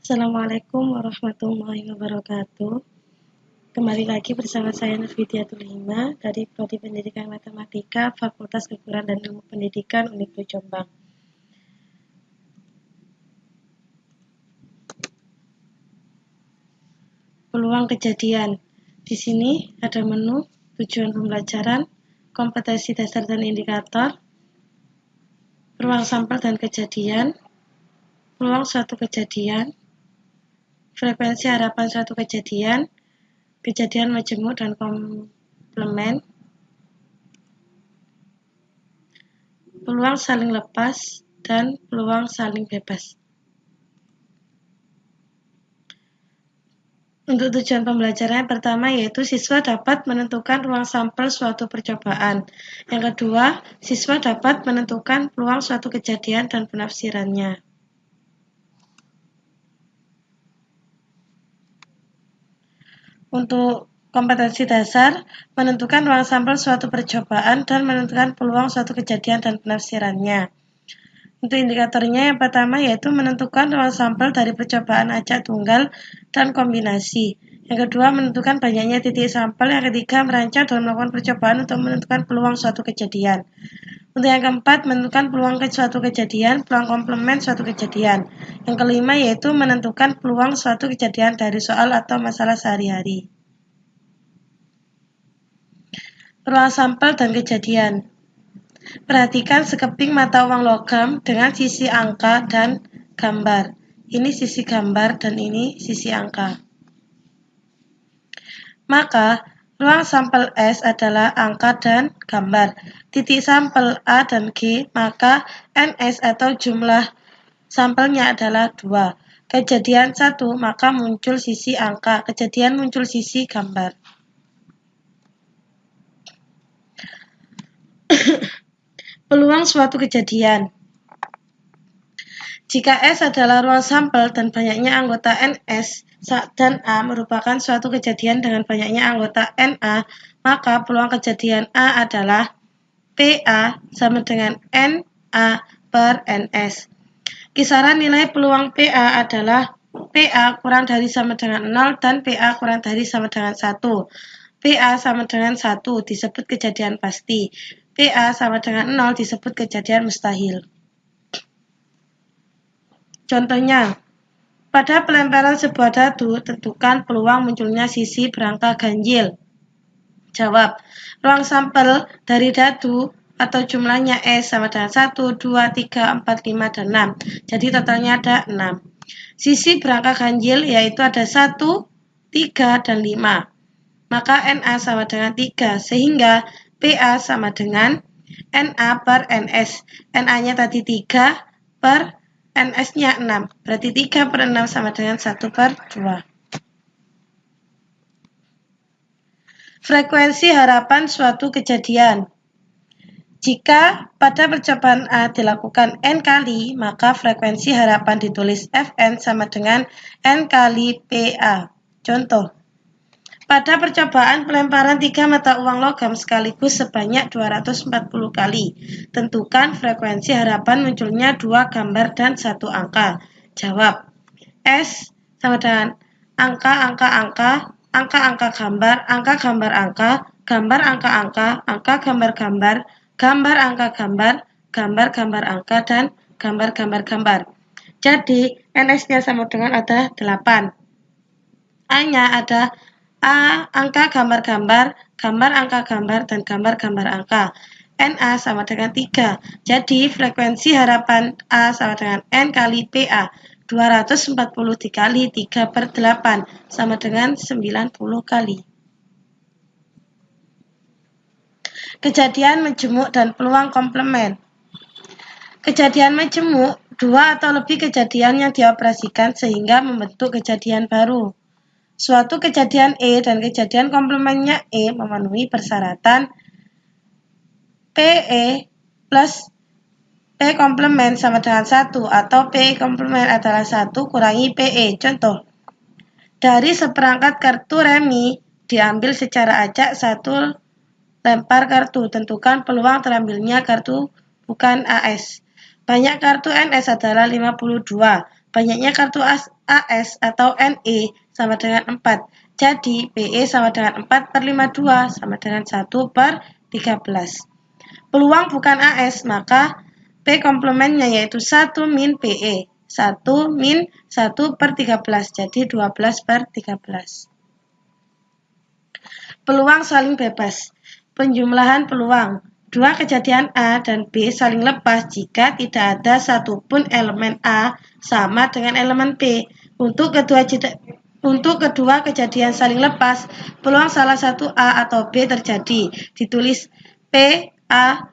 Assalamualaikum warahmatullahi wabarakatuh. Kembali lagi bersama saya Nurfidiatul Hima dari Prodi Pendidikan Matematika Fakultas Keguruan dan Ilmu Pendidikan Univ Jombang. Peluang kejadian. Di sini ada menu, tujuan pembelajaran, kompetensi dasar dan indikator, ruang sampel dan kejadian, peluang suatu kejadian, frekuensi harapan suatu kejadian, kejadian majemuk dan komplement, peluang saling lepas, dan peluang saling bebas. Untuk tujuan pembelajaran yang pertama yaitu siswa dapat menentukan ruang sampel suatu percobaan. Yang kedua, siswa dapat menentukan peluang suatu kejadian dan penafsirannya. Untuk kompetensi dasar, menentukan ruang sampel suatu percobaan dan menentukan peluang suatu kejadian dan penafsirannya. Untuk indikatornya yang pertama yaitu menentukan ruang sampel dari percobaan acak tunggal dan kombinasi. Yang kedua, menentukan banyaknya titik sampel. Yang ketiga, merancang dan melakukan percobaan untuk menentukan peluang suatu kejadian. Untuk yang keempat, menentukan peluang suatu kejadian, peluang komplement suatu kejadian. Yang kelima yaitu menentukan peluang suatu kejadian dari soal atau masalah sehari-hari. Ruang sampel dan kejadian. Perhatikan sekeping mata uang logam dengan sisi angka dan gambar. Ini sisi gambar dan ini sisi angka. Maka, ruang sampel S adalah angka dan gambar. Titik sampel A dan G, maka NS atau jumlah sampelnya adalah 2. Kejadian 1, maka muncul sisi angka. Kejadian muncul sisi gambar. Peluang suatu kejadian. Jika S adalah ruang sampel dan banyaknya anggota NS dan A merupakan suatu kejadian dengan banyaknya anggota NA, maka peluang kejadian A adalah PA sama dengan NA per NS. Kisaran nilai peluang PA adalah PA kurang dari sama dengan 0 dan PA kurang dari sama dengan 1. PA sama dengan 1 disebut kejadian pasti. PA sama dengan 0 disebut kejadian mustahil. Contohnya, pada pelemparan sebuah dadu, tentukan peluang munculnya sisi berangka ganjil. Jawab, ruang sampel dari dadu atau jumlahnya S sama dengan 1, 2, 3, 4, 5, dan 6. Jadi totalnya ada 6. Sisi berangka ganjil yaitu ada 1, 3, dan 5. Maka NA sama dengan 3, sehingga PA sama dengan NA per NS. NA-nya tadi 3 per NS-nya 6. Berarti 3 per 6 sama dengan 1 per 2. Frekuensi harapan suatu kejadian. Jika pada percobaan A dilakukan N kali, maka frekuensi harapan ditulis Fn sama dengan N kali PA. Contoh, pada percobaan pelemparan 3 mata uang logam sekaligus sebanyak 240 kali, tentukan frekuensi harapan munculnya 2 gambar dan 1 angka. Jawab, S sama dengan angka-angka-angka, angka-angka gambar, angka gambar angka, gambar angka-angka, angka gambar-gambar, gambar angka gambar, gambar gambar angka, dan gambar gambar gambar. Jadi, NS-nya sama dengan ada 8. A-nya ada A angka gambar-gambar, gambar angka gambar, dan gambar gambar angka. NA sama dengan 3. Jadi frekuensi harapan A sama dengan N kali PA. 240 dikali 3 per 8 sama dengan 90 kali. Kejadian majemuk dan peluang komplement. Kejadian majemuk, 2 atau lebih kejadian yang dioperasikan sehingga membentuk kejadian baru. Suatu kejadian E dan kejadian komplementnya E memenuhi persyaratan PE plus P komplement sama dengan 1 atau P komplement adalah 1 kurangi PE. Contoh, dari seperangkat kartu remi diambil secara acak 1 lempar kartu, tentukan peluang terambilnya kartu bukan AS. Banyak kartu NS adalah 52. Banyaknya kartu AS atau NE sama dengan 4. Jadi, PE sama dengan 4/52 sama dengan 1/13. Peluang bukan AS, maka P komplementnya yaitu 1 min PE. 1 min 1/13, jadi 12/13. Peluang saling bebas. Penjumlahan peluang. Dua kejadian A dan B saling lepas jika tidak ada satupun elemen A sama dengan elemen B. Untuk kedua kejadian saling lepas, peluang salah satu A atau B terjadi. Ditulis P A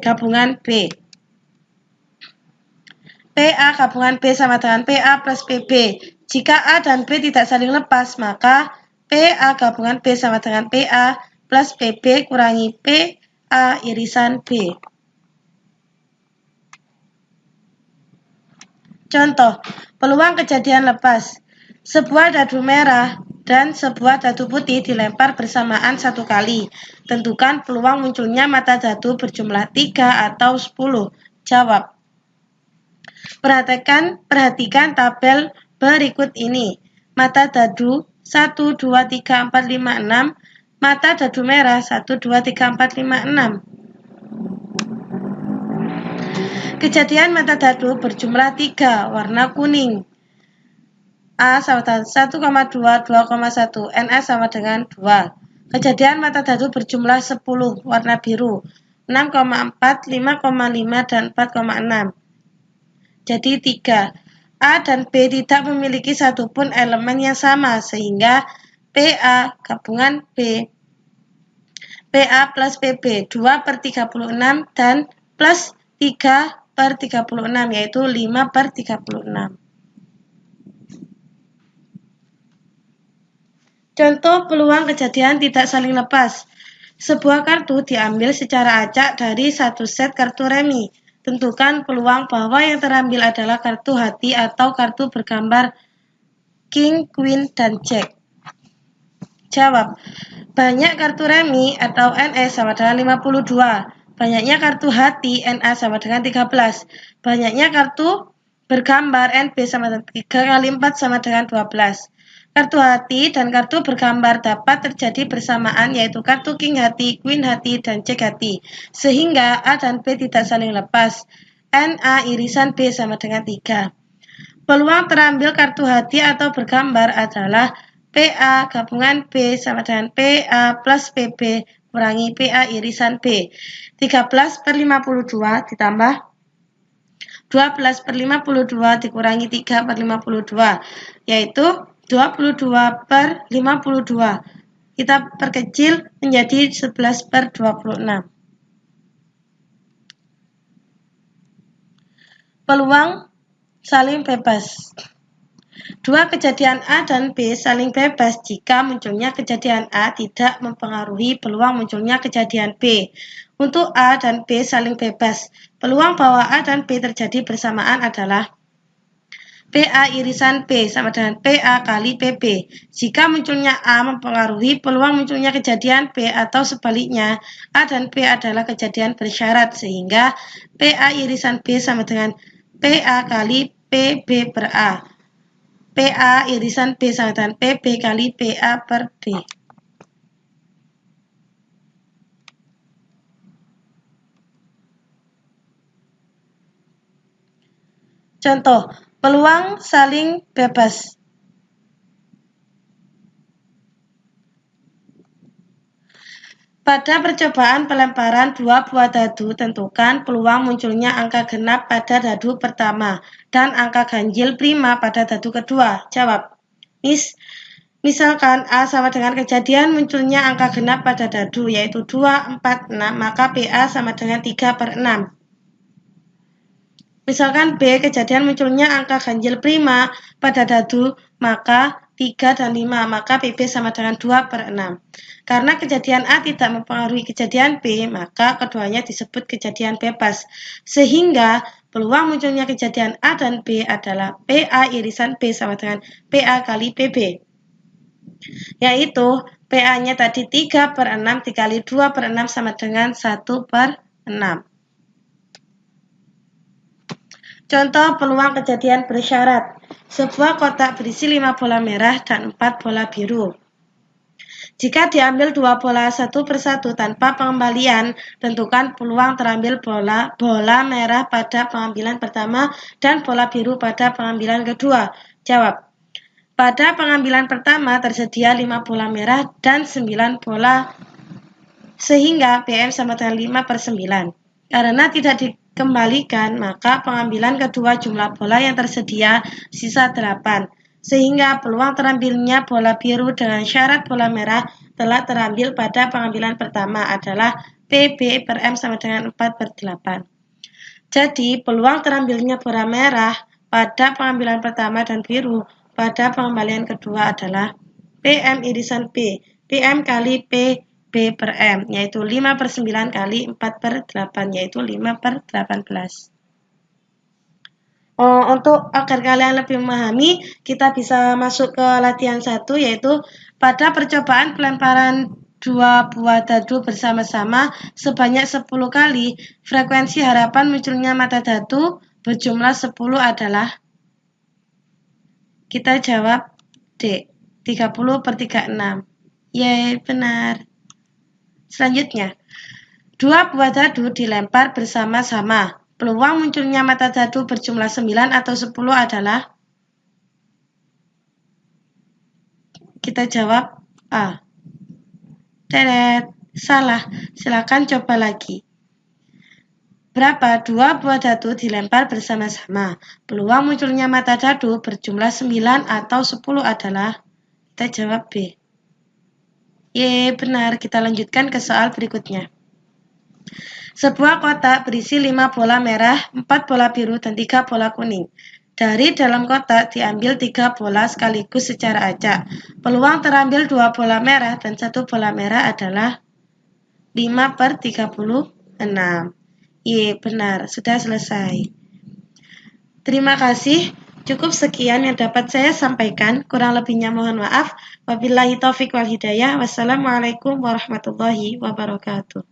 gabungan B. PA gabungan B sama dengan PA plus PB. Jika A dan B tidak saling lepas, maka PA gabungan B sama dengan PA plus PB kurangi PA irisan B. Contoh, peluang kejadian lepas. Sebuah dadu merah dan sebuah dadu putih dilempar bersamaan satu kali. Tentukan peluang munculnya mata dadu berjumlah 3 atau 10. Jawab. Perhatikan tabel berikut ini. Mata dadu 1, 2, 3, 4, 5, 6. Mata dadu merah 1, 2, 3, 4, 5, 6. Kejadian mata dadu berjumlah 3, warna kuning. A sama dengan 1,2, 2,1. NA sama dengan 2. Kejadian mata dadu berjumlah 10, warna biru. 6,4, 5,5, dan 4,6. Jadi 3. A dan B tidak memiliki satupun elemen yang sama, sehingga PA gabungan B, PA plus PB 2/36 dan plus 3/36, yaitu 5/36. Contoh peluang kejadian tidak saling lepas. Sebuah kartu diambil secara acak dari satu set kartu remi. Tentukan peluang bahwa yang terambil adalah kartu hati atau kartu bergambar King, Queen, dan Jack. Jawab. Banyak kartu remi atau NE sama dengan 52. Banyaknya kartu hati NA sama dengan 13. Banyaknya kartu bergambar NB sama dengan 3 kali 4 sama dengan 12. Kartu hati dan kartu bergambar dapat terjadi bersamaan, yaitu kartu King hati, Queen hati, dan Jack hati. Sehingga A dan B tidak saling lepas. NA irisan B sama dengan 3. Peluang terambil kartu hati atau bergambar adalah PA gabungan B sama dengan PA plus PB kurangi PA irisan B. 13/52 ditambah 12/52 dikurangi 3/52, yaitu 22/52. Kita perkecil menjadi 11/26. Peluang saling bebas. Dua kejadian A dan B saling bebas jika munculnya kejadian A tidak mempengaruhi peluang munculnya kejadian B. Untuk A dan B saling bebas, peluang bahwa A dan B terjadi bersamaan adalah PA irisan B sama dengan PA kali PB. Jika munculnya A mempengaruhi peluang munculnya kejadian B atau sebaliknya, A dan B adalah kejadian bersyarat, sehingga PA irisan B sama dengan PA kali PB per A. PA irisan B sama dengan PB kali PA per D. Contoh, peluang saling bebas. Pada percobaan pelemparan 2 buah dadu, tentukan peluang munculnya angka genap pada dadu pertama dan angka ganjil prima pada dadu kedua. Jawab. Misalkan A sama dengan kejadian munculnya angka genap pada dadu, yaitu 2, 4, 6, maka PA sama dengan 3/6. Misalkan B kejadian munculnya angka ganjil prima pada dadu, maka 3 dan 5, maka PB sama dengan 2/6. Karena kejadian A tidak mempengaruhi kejadian B, maka keduanya disebut kejadian bebas. Sehingga peluang munculnya kejadian A dan B adalah PA irisan B sama dengan PA kali PB. Yaitu PA-nya tadi 3/6 dikali 2/6 sama dengan 1/6. Contoh peluang kejadian bersyarat. Sebuah kotak berisi 5 bola merah dan 4 bola biru. Jika diambil 2 bola satu persatu tanpa pengembalian, tentukan peluang terambil bola merah pada pengambilan pertama dan bola biru pada pengambilan kedua. Jawab. Pada pengambilan pertama tersedia 5 bola merah dan 9 bola sehingga PM sama dengan 5/9. Karena tidak dikembalikan, maka pengambilan kedua jumlah bola yang tersedia sisa 8. Sehingga peluang terambilnya bola biru dengan syarat bola merah telah terambil pada pengambilan pertama adalah PB/M sama dengan 4/8. Jadi, peluang terambilnya bola merah pada pengambilan pertama dan biru pada pengembalian kedua adalah PM irisan P, PM kali PB/M, yaitu 5/9 kali 4/8, yaitu 5/18. Untuk agar kalian lebih memahami, kita bisa masuk ke latihan 1, yaitu pada percobaan pelemparan 2 buah dadu bersama-sama sebanyak 10 kali, frekuensi harapan munculnya mata dadu berjumlah 10 adalah, kita jawab D, 30/36. Yeay, benar. Selanjutnya, 2 buah dadu dilempar bersama-sama. Peluang munculnya mata dadu berjumlah 9 atau 10 adalah, kita jawab A. Teret, salah. Silakan coba lagi. Berapa 2 buah dadu dilempar bersama-sama? Peluang munculnya mata dadu berjumlah 9 atau 10 adalah, kita jawab B. Yeay, benar. Kita lanjutkan ke soal berikutnya. Sebuah kotak berisi 5 bola merah, 4 bola biru, dan 3 bola kuning. Dari dalam kotak diambil 3 bola sekaligus secara acak. Peluang terambil 2 bola merah dan 1 bola merah adalah 5/36. Iya, benar. Sudah selesai. Terima kasih. Cukup sekian yang dapat saya sampaikan. Kurang lebihnya mohon maaf. Wabillahi taufiq wal hidayah. Wassalamualaikum warahmatullahi wabarakatuh.